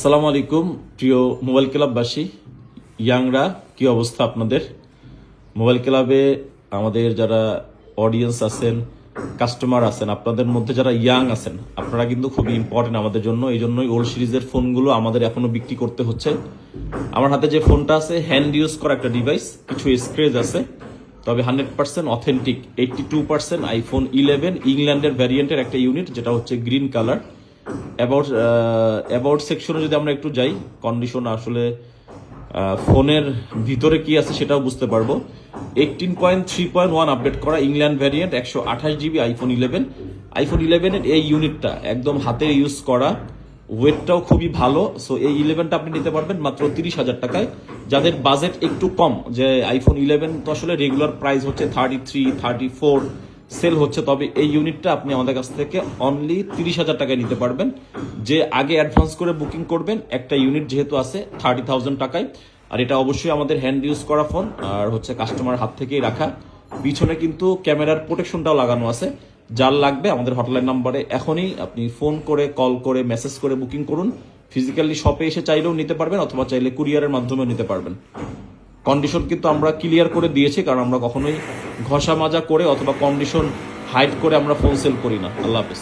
আসসালামু আলাইকুম প্রিয় মোবাইল ক্লাববাসী, ইয়াংরা, কি অবস্থা আপনাদের? মোবাইল ক্লাবে আমাদের যারা অডিয়েন্স আছেন, কাস্টমার আছেন, আপনাদের মধ্যে যারা ইয়াং আছেন, আপনারা কিন্তু খুবই ইম্পর্টেন্ট আমাদের জন্য। এই জন্যই ওল্ড সিরিজের ফোনগুলো আমাদের এখনো বিক্রি করতে হচ্ছে। আমার হাতে যে ফোনটা আছে হ্যান্ড ইউজ করা একটা ডিভাইস, কিছু স্ক্রেচ আছে, তবে 100% অথেন্টিক। 82% আইফোন 11 ইংল্যান্ডের ভ্যারিয়েন্টের একটা ইউনিট, যেটা হচ্ছে গ্রিন কালার। অ্যাবাউট সেকশনে যদি আমরা একটু যাই, কন্ডিশন আসলে ফোনের ভিতরে কি আছে সেটাও বুঝতে পারবো। 18.3.1 আপডেট করা England variant, 128 GB iPhone 11। IPhone 11-এর এই ইউনিটটা একদম হাতে ইউজ করা, ওয়েটটাও খুবই ভালো। সো এই 11টা আপনি নিতে পারবেন মাত্র 30,000 টাকায়। যাদের বাজেট একটু কম, যে আইফোন 11 তো আসলে রেগুলার প্রাইস হচ্ছে 33, 34 সেল হচ্ছে, তবে এই ইউনিটটা আপনি আমাদের কাছ থেকে অনলি 30,000 টাকায় নিতে পারবেন। যে আগে অ্যাডভান্স করে বুকিং করবেন, একটা ইউনিট যেহেতু আছে 30,000 টাকায়। আর এটা অবশ্যই আমাদের হ্যান্ড ইউজ করা ফোন, আর হচ্ছে কাস্টমার হাত থেকেই রাখা। পিছনে কিন্তু ক্যামেরার প্রোটেকশনটাও লাগানো আছে। যার লাগবে আমাদের হটলাইন নাম্বারে এখনই আপনি ফোন করে, কল করে, মেসেজ করে বুকিং করুন। ফিজিক্যালি শপে এসে চাইলেও নিতে পারবেন, অথবা চাইলে কুরিয়ারের মাধ্যমেও নিতে পারবেন। কন্ডিশন কিন্তু আমরা ক্লিয়ার করে দিয়েছি, কারণ আমরা কখনোই ঘষা মাজা করে অথবা কন্ডিশন হাইড করে আমরা ফোন সেল করি না। আল্লাহ হাফেজ।